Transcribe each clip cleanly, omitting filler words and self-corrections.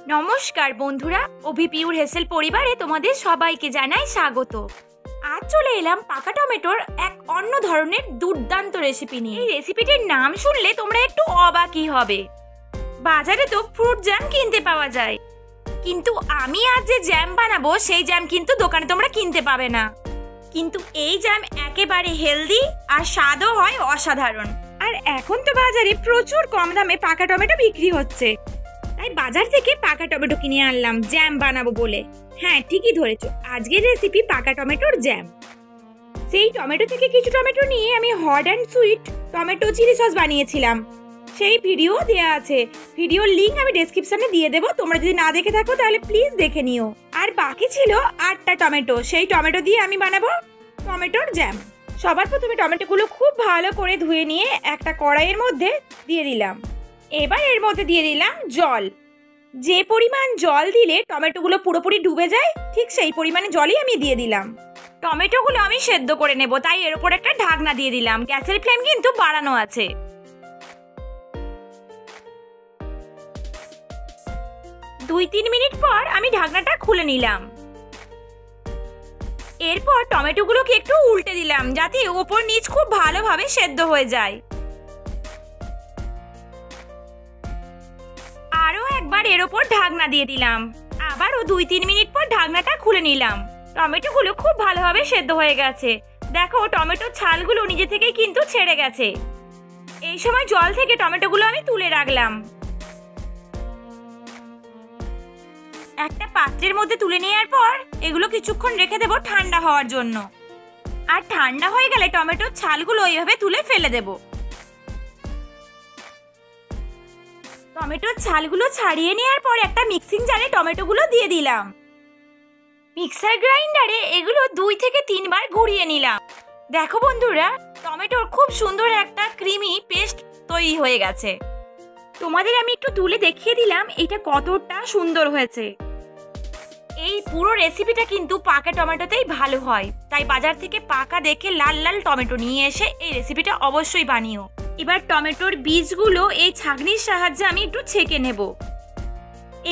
নমস্কার বন্ধুরা, অভিপিউর হেসেল পরিবারে তোমাদের সবাইকে জানাই স্বাগত। আজ চলে এলাম পাকা টমেটোর এক অন্য ধরনের দুর্দান্ত রেসিপি নিয়ে। এই রেসিপিটির নাম শুনলে তোমরা একটু অবাকই হবে। বাজারে তো ফ্রুট জ্যাম কিনতে পাওয়া যায়, কিন্তু আমি আজ যে জ্যাম বানাবো সেই জ্যাম কিন্তু দোকানে তোমরা কিনতে পাবে না। কিন্তু এই জ্যাম একেবারে হেলদি আর স্বাদও হয় অসাধারণ। আর এখন তো বাজারে প্রচুর কম দামে পাকা টমেটো বিক্রি হচ্ছে, তাই বাজার থেকে পাকা টমেটো কিনে আনলাম জ্যাম বানাবো বলে। হ্যাঁ, ঠিকই ধরেছো, আজকের রেসিপি পাকা টমেটোর জ্যাম। সেই টমেটো থেকে কিছু টমেটো নিয়ে আমি hot and sweet tomato chilli sauce বানিয়েছিলাম, সেই ভিডিও দেওয়া আছে। ভিডিওর লিংক আমি ডেসক্রিপশনে দিয়ে দেবো, তোমরা যদি না দেখে থাকো তাহলে প্লিজ দেখে নিও। আর বাকি ছিল 8টা টমেটো, সেই টমেটো দিয়ে আমি বানাবো টমেটোর জ্যাম। সবার প্রথমে টমেটোগুলো খুব ভালো করে ধুয়ে নিয়ে একটা কড়াইয়ের মধ্যে দিয়ে দিলাম। এবার এর মধ্যে দিয়ে দিলাম জল। যে পরিমাণ জল দিলে টমেটোগুলো পুরোপুরি ডুবে যায়, ঠিক সেই পরিমাণে জলই আমি দিয়ে দিলাম। টমেটোগুলো আমি সেদ্ধ করে নেব, তাই এর উপর একটা ঢাকনা দিয়ে দিলাম। গ্যাসের ফ্লেম কিন্তু বাড়ানো আছে। 2-3 মিনিট পর আমি ঢাকনাটা খুলে নিলাম। এরপর টমেটোগুলোকে একটু উল্টে দিলাম, যাতে ওপর নিচ খুব ভালোভাবে সেদ্ধ হয়ে যায়। আরও একবার এর ওপর ঢাকনা দিয়ে দিলাম। আবারও 2-3 মিনিট পর ঢাকনাটা খুলে নিলাম। টমেটোগুলো খুব ভালোভাবে সেদ্ধ হয়ে গেছে। দেখো, টমেটোর ছালগুলো নিজে থেকেই কিন্তু ছেড়ে গেছে। এই সময় জল থেকে টমেটোগুলো আমি তুলে রাখলাম। একটা পাত্রের মধ্যে তুলে নেওয়ার পর এগুলো কিছুক্ষণ রেখে দেবো ঠান্ডা হওয়ার জন্য। আর ঠান্ডা হয়ে গেলে টমেটোর ছালগুলো এইভাবে তুলে ফেলে দেবো। টমেটোর ছালগুলো ছাড়িয়ে নেওয়ার পর একটা মিক্সিং জারে টমেটোগুলো দিয়ে দিলাম। মিক্সার গ্রাইন্ডারে এগুলো 2 থেকে 3 বার ঘুরিয়ে নিলাম। দেখো বন্ধুরা, টমেটোর খুব সুন্দর একটা ক্রিমি পেস্ট তৈরি হয়ে গেছে। তোমাদের আমি একটু তুলে দেখিয়ে দিলাম এটা কতটা সুন্দর হয়েছে। এই পুরো রেসিপিটা কিন্তু পাকা টমেটোতেই ভালো হয়, তাই বাজার থেকে পাকা দেখে লাল লাল টমেটো নিয়ে এসে এই রেসিপিটা অবশ্যই বানিও। এবার টমেটোর বীজগুলো এই ছাঁকনির সাহায্যে আমি একটু ছেঁকে নেব।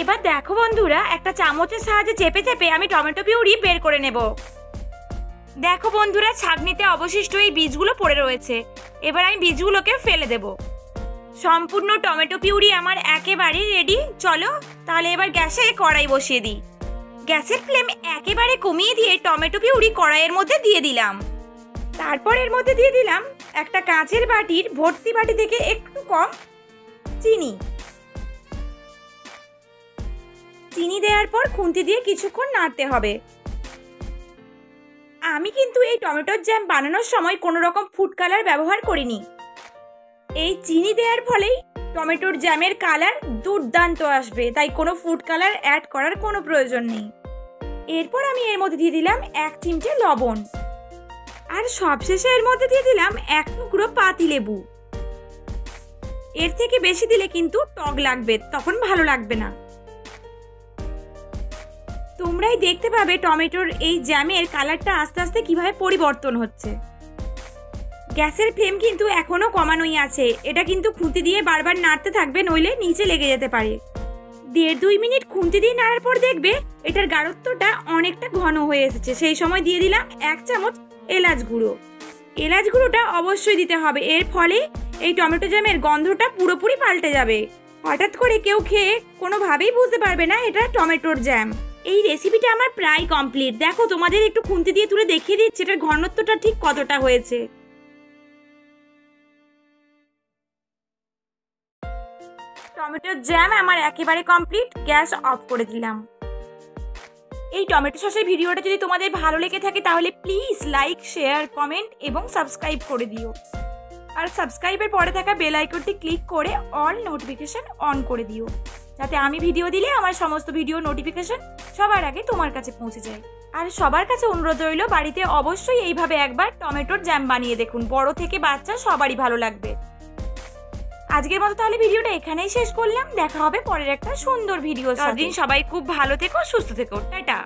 এবার দেখো বন্ধুরা, একটা চামচের সাহায্যে চেপে চেপে আমি টমেটো পিউরি বের করে নেব। দেখো বন্ধুরা, ছাঁকনিতে অবশিষ্ট এই বীজগুলো পড়ে রয়েছে। এবার আমি বীজগুলোকে ফেলে দেব। সম্পূর্ণ টমেটো পিউরি আমার একেবারে রেডি। চলো তাহলে এবার গ্যাসে কড়াই বসিয়ে দিই। গ্যাসের ফ্লেম একেবারে কমিয়ে দিয়ে টমেটো পিউরি কড়াইয়ের মধ্যে দিয়ে দিলাম। তারপর এর মধ্যে দিয়ে দিলাম একটা কাঁচের বাটির ভর্তি বাটি থেকে একটু কম চিনি। চিনি দেওয়ার পর খুন্তি দিয়ে কিছুক্ষণ নাড়তে হবে। আমি কিন্তু এই টমেটোর জ্যাম বানানোর সময় কোনো রকম ফুড কালার ব্যবহার করিনি। এই চিনি দেওয়ার ফলেই টমেটোর জ্যামের কালার দুর্দান্ত আসবে, তাই কোনো ফুড কালার অ্যাড করার কোনো প্রয়োজন নেই। এরপর আমি এর মধ্যে দিয়ে দিলাম 1 চিমটে লবণ। আর সবশেষে এর মধ্যে দিয়ে দিলাম 1 টুকরো পাতিলেবু। এর থেকে বেশি দিলে কিন্তু টক লাগবে, তখন ভালো লাগবে না। তোমরাই দেখতে পাবে টমেটোর এই জ্যামের কালারটা আস্তে আস্তে কিভাবে পরিবর্তন হচ্ছে। গ্যাসের ফ্লেম কিন্তু এখনো কমানোই আছে। এটা কিন্তু খুন্তি দিয়ে বারবার নাড়তে থাকবে, নইলে নিচে লেগে যেতে পারে। 1.5-2 মিনিট খুন্তি দিয়ে নাড়ার পর দেখবে এটার গাঢ়ত্বটা অনেকটা ঘন হয়ে এসেছে। সেই সময় দিয়ে দিলাম 1 চামচ এলাচ গুঁড়ো। এলাচ গুঁড়োটা অবশ্যই দিতে হবে, এর ফলে এই টমেটো জ্যামের গন্ধটা পুরোপুরি পাল্টে যাবে। হঠাৎ করে কেউ খেয়ে কোনোভাবেই বুঝতে পারবে না এটা টমেটোর জ্যাম। এই রেসিপিটা আমার প্রায় কমপ্লিট। দেখো, তোমাদের একটু খুন্তি দিয়ে তুলে দেখিয়ে দিচ্ছি এটার ঘনত্বটা ঠিক কতটা হয়েছে। টমেটোর জ্যাম আমার একেবারে কমপ্লিট। গ্যাস অফ করে দিলাম। এই টমেটো সসের ভিডিওটা যদি তোমাদের ভালো লেগে থাকে তাহলে প্লিজ লাইক, শেয়ার, কমেন্ট এবং সাবস্ক্রাইব করে দিও। আর সাবস্ক্রাইবের পরে থাকা বেল আইকনটি ক্লিক করে অল নোটিফিকেশন অন করে দিও, যাতে আমি ভিডিও দিলে আমার সমস্ত ভিডিও নোটিফিকেশন সবার আগে তোমার কাছে পৌঁছে যায়। আর সবার কাছে অনুরোধ রইল, বাড়িতে অবশ্যই এইভাবে একবার টমেটোর জ্যাম বানিয়ে দেখুন। বড় থেকে বাচ্চা সবারই ভালো লাগবে। আজকের মতো তাহলে ভিডিওটা এখানেই শেষ করলাম। দেখা হবে পরের একটা সুন্দর ভিডিও। ততদিন সবাই খুব ভালো থেকো, সুস্থ থেকো। টাটা।